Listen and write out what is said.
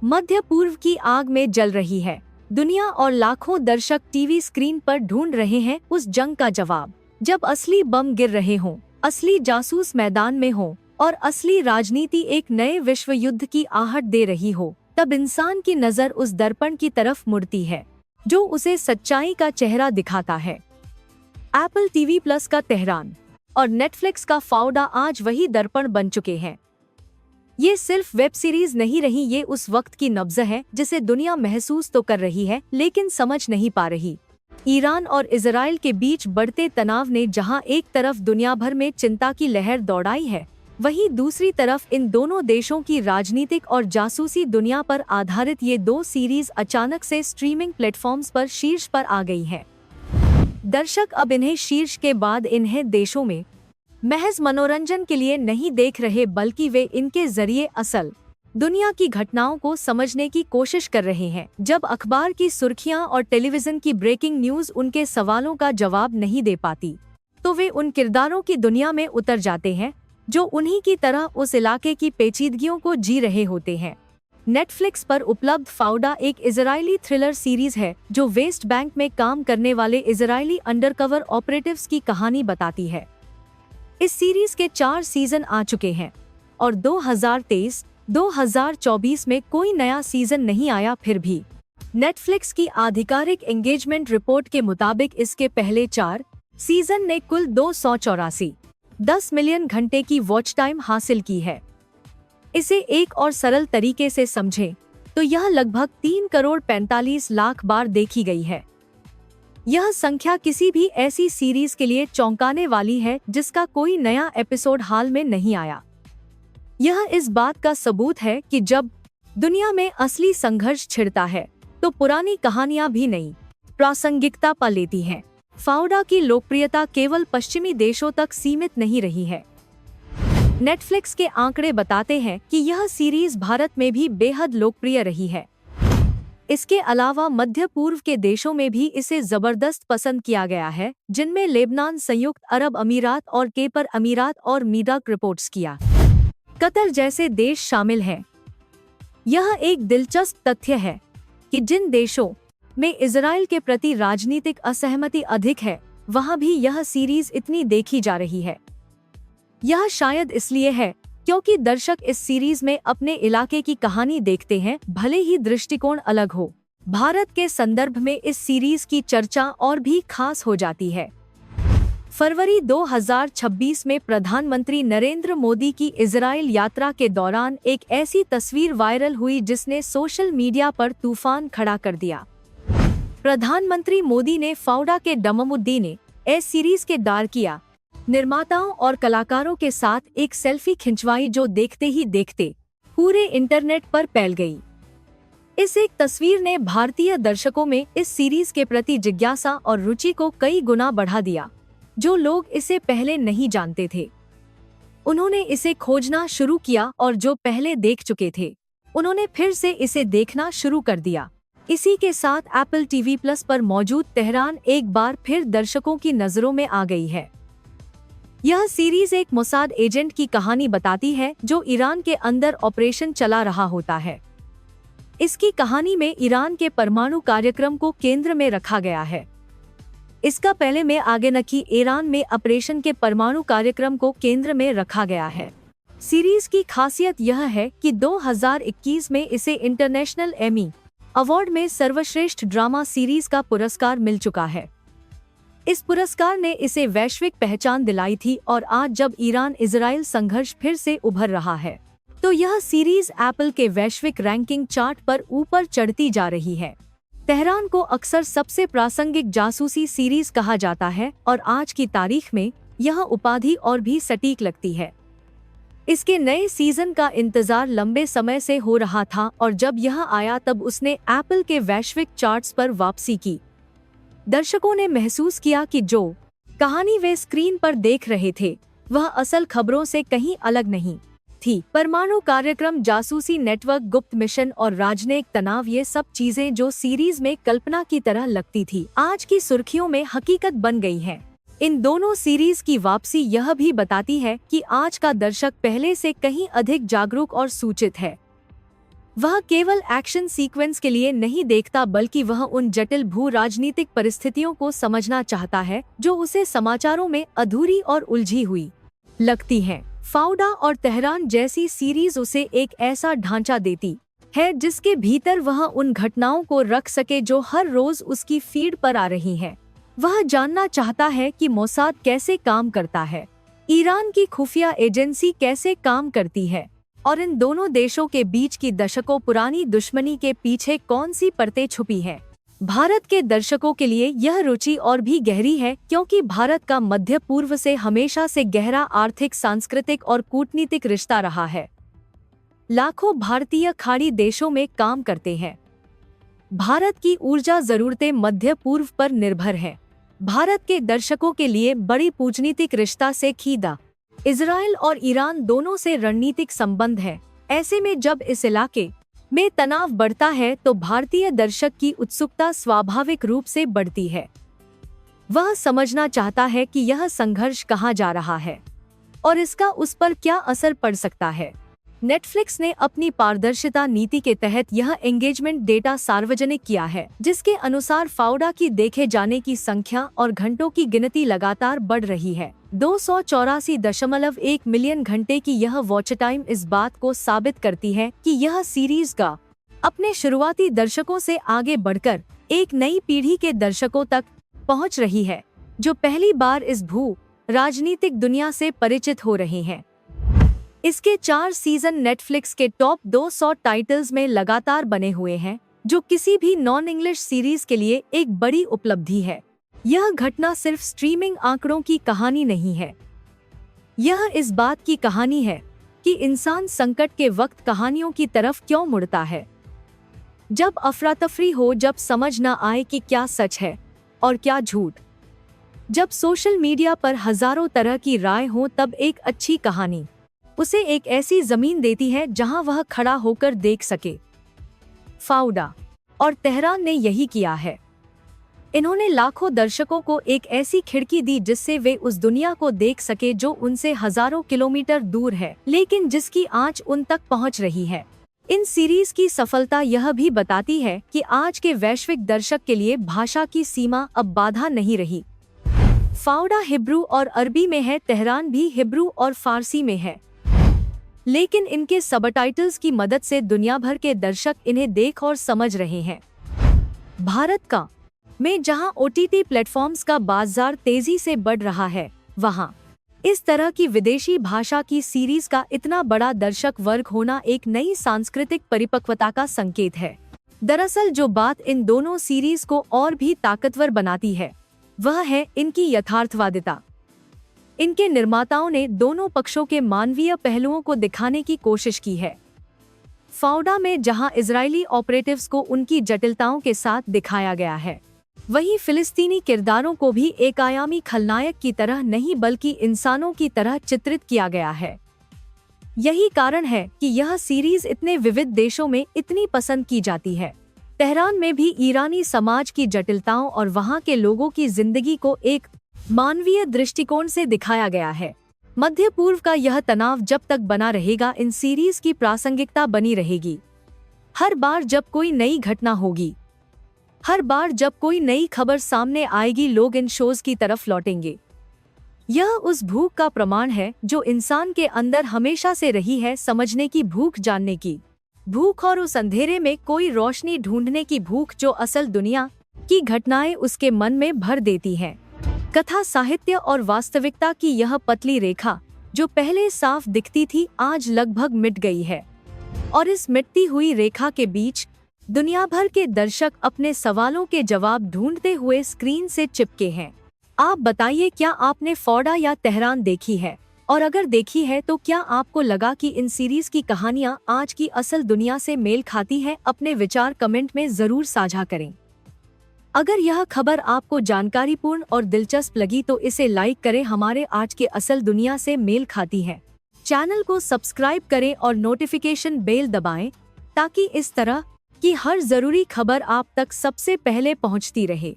मध्य पूर्व की आग में जल रही है दुनिया और लाखों दर्शक टीवी स्क्रीन पर ढूंढ रहे हैं उस जंग का जवाब। जब असली बम गिर रहे हों, असली जासूस मैदान में हों और असली राजनीति एक नए विश्व युद्ध की आहट दे रही हो, तब इंसान की नजर उस दर्पण की तरफ मुड़ती है जो उसे सच्चाई का चेहरा दिखाता है। एप्पल टीवी प्लस का तेहरान और नेटफ्लिक्स का फाउडा आज वही दर्पण बन चुके हैं। ये सिर्फ वेब सीरीज नहीं रही, ये उस वक्त की नब्ज है जिसे दुनिया महसूस तो कर रही है लेकिन समझ नहीं पा रही। ईरान और इजराइल के बीच बढ़ते तनाव ने जहां एक तरफ दुनिया भर में चिंता की लहर दौड़ाई है, वहीं दूसरी तरफ इन दोनों देशों की राजनीतिक और जासूसी दुनिया पर आधारित ये दो सीरीज अचानक से स्ट्रीमिंग प्लेटफॉर्म्स पर शीर्ष पर आ गई है। दर्शक अब इन्हें शीर्ष के बाद इन्हें देशों में महज मनोरंजन के लिए नहीं देख रहे, बल्कि वे इनके जरिए असल दुनिया की घटनाओं को समझने की कोशिश कर रहे हैं। जब अखबार की सुर्खियां और टेलीविजन की ब्रेकिंग न्यूज उनके सवालों का जवाब नहीं दे पाती, तो वे उन किरदारों की दुनिया में उतर जाते हैं जो उन्हीं की तरह उस इलाके की पेचीदगियों को जी रहे होते हैं। नेटफ्लिक्स पर उपलब्ध फाउडा एक इजरायली थ्रिलर सीरीज है जो वेस्ट बैंक में काम करने वाले इजरायली अंडरकवर ऑपरेटिव्स की कहानी बताती है। इस सीरीज के 4 सीजन आ चुके हैं और 2023-2024 में कोई नया सीजन नहीं आया। फिर भी नेटफ्लिक्स की आधिकारिक एंगेजमेंट रिपोर्ट के मुताबिक इसके पहले 4 सीजन ने कुल 284.10 मिलियन घंटे की वॉच टाइम हासिल की है। इसे एक और सरल तरीके से समझें तो यह लगभग 3 करोड़ 45 लाख बार देखी गई है। यह संख्या किसी भी ऐसी सीरीज के लिए चौंकाने वाली है जिसका कोई नया एपिसोड हाल में नहीं आया। यह इस बात का सबूत है कि जब दुनिया में असली संघर्ष छिड़ता है तो पुरानी कहानियां भी नई प्रासंगिकता पा लेती हैं। फाउडा की लोकप्रियता केवल पश्चिमी देशों तक सीमित नहीं रही है। नेटफ्लिक्स के आंकड़े बताते हैं कि यह सीरीज भारत में भी बेहद लोकप्रिय रही है। इसके अलावा मध्य पूर्व के देशों में भी इसे जबरदस्त पसंद किया गया है, जिनमें लेबनान, संयुक्त अरब अमीरात और केपर अमीरात और मीडक रिपोर्ट्स किया कतर जैसे देश शामिल हैं। यह एक दिलचस्प तथ्य है कि जिन देशों में इजराइल के प्रति राजनीतिक असहमति अधिक है, वहां भी यह सीरीज इतनी देखी जा रही है। यह शायद इसलिए है क्योंकि दर्शक इस सीरीज में अपने इलाके की कहानी देखते हैं, भले ही दृष्टिकोण अलग हो। भारत के संदर्भ में इस सीरीज की चर्चा और भी खास हो जाती है। फरवरी 2026 में प्रधानमंत्री नरेंद्र मोदी की इजराइल यात्रा के दौरान एक ऐसी तस्वीर वायरल हुई जिसने सोशल मीडिया पर तूफान खड़ा कर दिया। प्रधानमंत्री मोदी ने फाउडा के डममुद्दीन सीरीज के डायरेक्टर, निर्माताओं और कलाकारों के साथ एक सेल्फी खिंचवाई जो देखते ही देखते पूरे इंटरनेट पर फैल गई। इस एक तस्वीर ने भारतीय दर्शकों में इस सीरीज के प्रति जिज्ञासा और रुचि को कई गुना बढ़ा दिया। जो लोग इसे पहले नहीं जानते थे, उन्होंने इसे खोजना शुरू किया और जो पहले देख चुके थे, उन्होंने फिर से इसे देखना शुरू कर दिया। इसी के साथ एप्पल टीवी प्लस पर मौजूद तेहरान एक बार फिर दर्शकों की नजरों में आ गई है। यह सीरीज एक मोसाद एजेंट की कहानी बताती है जो ईरान के अंदर ऑपरेशन चला रहा होता है। इसकी कहानी में ईरान के परमाणु कार्यक्रम को केंद्र में रखा गया है। इसका पहले में आगे न कि ईरान में ऑपरेशन के परमाणु कार्यक्रम को केंद्र में रखा गया है। सीरीज की खासियत यह है कि 2021 में इसे इंटरनेशनल एमी अवार्ड में सर्वश्रेष्ठ ड्रामा सीरीज का पुरस्कार मिल चुका है। इस पुरस्कार ने इसे वैश्विक पहचान दिलाई थी और आज जब ईरान इजराइल संघर्ष फिर से उभर रहा है, तो यह सीरीज एप्पल के वैश्विक रैंकिंग चार्ट पर ऊपर चढ़ती जा रही है। तेहरान को अक्सर सबसे प्रासंगिक जासूसी सीरीज कहा जाता है और आज की तारीख में यह उपाधि और भी सटीक लगती है। इसके नए सीजन का इंतजार लंबे समय से हो रहा था और जब यह आया तब उसने एप्पल के वैश्विक चार्ट्स पर वापसी की। दर्शकों ने महसूस किया कि जो कहानी वे स्क्रीन पर देख रहे थे वह असल खबरों से कहीं अलग नहीं थी। परमाणु कार्यक्रम, जासूसी नेटवर्क, गुप्त मिशन और राजनयिक तनाव, ये सब चीजें जो सीरीज में कल्पना की तरह लगती थी, आज की सुर्खियों में हकीकत बन गई हैं। इन दोनों सीरीज की वापसी यह भी बताती है कि आज का दर्शक पहले से कहीं अधिक जागरूक और सूचित है। वह केवल एक्शन सीक्वेंस के लिए नहीं देखता बल्कि वह उन जटिल भू राजनीतिक परिस्थितियों को समझना चाहता है जो उसे समाचारों में अधूरी और उलझी हुई लगती हैं। फाउडा और तेहरान जैसी सीरीज उसे एक ऐसा ढांचा देती है जिसके भीतर वह उन घटनाओं को रख सके जो हर रोज उसकी फीड पर आ रही हैं। वह जानना चाहता है कि मोसाद कैसे काम करता है, ईरान की खुफिया एजेंसी कैसे काम करती है और इन दोनों देशों के बीच की दशकों पुरानी दुश्मनी के पीछे कौन सी परतें छुपी हैं। भारत के दर्शकों के लिए यह रुचि और भी गहरी है क्योंकि भारत का मध्य पूर्व से हमेशा से गहरा आर्थिक, सांस्कृतिक और कूटनीतिक रिश्ता रहा है। लाखों भारतीय खाड़ी देशों में काम करते हैं। भारत की ऊर्जा जरूरतें मध्य पूर्व पर निर्भर हैं। भारत के दर्शकों के लिए बड़ी कूटनीतिक रिश्ता से खीदा इजराइल और ईरान दोनों से रणनीतिक संबंध है। ऐसे में जब इस इलाके में तनाव बढ़ता है तो भारतीय दर्शक की उत्सुकता स्वाभाविक रूप से बढ़ती है। वह समझना चाहता है कि यह संघर्ष कहाँ जा रहा है और इसका उस पर क्या असर पड़ सकता है। नेटफ्लिक्स ने अपनी पारदर्शिता नीति के तहत यह एंगेजमेंट डेटा सार्वजनिक किया है, जिसके अनुसार फाउडा की देखे जाने की संख्या और घंटों की गिनती लगातार बढ़ रही है। 284.1 मिलियन घंटे की यह वॉच टाइम इस बात को साबित करती है कि यह सीरीज का अपने शुरुआती दर्शकों से आगे बढ़कर एक नई पीढ़ी के दर्शकों तक पहुंच रही है, जो पहली बार इस भू राजनीतिक दुनिया से परिचित हो रहे हैं। इसके 4 सीजन नेटफ्लिक्स के टॉप 200 टाइटल्स में लगातार बने हुए हैं, जो किसी भी नॉन इंग्लिश सीरीज के लिए एक बड़ी उपलब्धि है। यह घटना सिर्फ स्ट्रीमिंग आंकड़ों की कहानी नहीं है, यह इस बात की कहानी है कि इंसान संकट के वक्त कहानियों की तरफ क्यों मुड़ता है। जब अफरा तफरी हो, जब समझ न आए कि क्या सच है और क्या झूठ, जब सोशल मीडिया पर हजारों तरह की राय हो, तब एक अच्छी कहानी उसे एक ऐसी जमीन देती है जहां वह खड़ा होकर देख सके। फाउडा और तेहरान ने यही किया है। इन्होंने लाखों दर्शकों को एक ऐसी खिड़की दी जिससे वे उस दुनिया को देख सके जो उनसे हजारों किलोमीटर दूर है, लेकिन जिसकी आंच उन तक पहुंच रही है। इन सीरीज की सफलता यह भी बताती है कि आज के वैश्विक दर्शक के लिए भाषा की सीमा अब बाधा नहीं रही। फाउडा हिब्रू और अरबी में है, तेहरान भी हिब्रू और फारसी में है, लेकिन इनके सबटाइटल्स की मदद से दुनिया भर के दर्शक इन्हें देख और समझ रहे हैं। भारत का में जहां OTT प्लेटफॉर्म्स का बाजार तेजी से बढ़ रहा है, वहां इस तरह की विदेशी भाषा की सीरीज का इतना बड़ा दर्शक वर्ग होना एक नई सांस्कृतिक परिपक्वता का संकेत है। दरअसल जो बात इन दोनों सीरीज को और भी ताकतवर बनाती है, वह है इनकी यथार्थवादिता। इनके निर्माताओं ने दोनों पक्षों के मानवीय पहलुओं को दिखाने की कोशिश की है। फाउडा में जहां इजरायली ऑपरेटिव्स को उनकी जटिलताओं के साथ दिखाया गया है, वहीं फिलिस्तीनी किरदारों को भी एक आयामी खलनायक की तरह नहीं बल्कि इंसानों की तरह चित्रित किया गया है। यही कारण है कि यह सीरीज इतने विविध देशों में इतनी पसंद की जाती है। तेहरान में भी ईरानी समाज की जटिलताओं और वहां के लोगों की जिंदगी को एक मानवीय दृष्टिकोण से दिखाया गया है। मध्य पूर्व का यह तनाव जब तक बना रहेगा, इन सीरीज की प्रासंगिकता बनी रहेगी। हर बार जब कोई नई घटना होगी, हर बार जब कोई नई खबर सामने आएगी, लोग इन शोज की तरफ लौटेंगे। यह उस भूख का प्रमाण है जो इंसान के अंदर हमेशा से रही है, समझने की भूख, जानने की भूख और उस अंधेरे में कोई रोशनी ढूंढने की भूख जो असल दुनिया की घटनाएं उसके मन में भर देती हैं। कथा साहित्य और वास्तविकता की यह पतली रेखा जो पहले साफ दिखती थी, आज लगभग मिट गई है, और इस मिटती हुई रेखा के बीच दुनिया भर के दर्शक अपने सवालों के जवाब ढूंढते हुए स्क्रीन से चिपके हैं। आप बताइए, क्या आपने फाउडा या तेहरान देखी है? और अगर देखी है तो क्या आपको लगा कि इन सीरीज की कहानियां आज की असल दुनिया से मेल खाती हैं? अपने विचार कमेंट में जरूर साझा करें। अगर यह खबर आपको जानकारीपूर्ण और दिलचस्प लगी तो इसे लाइक करें, हमारे आज के असल दुनिया से मेल खाती है। चैनल को सब्सक्राइब करें और नोटिफिकेशन बेल दबाएं ताकि इस तरह की हर जरूरी खबर आप तक सबसे पहले पहुंचती रहे।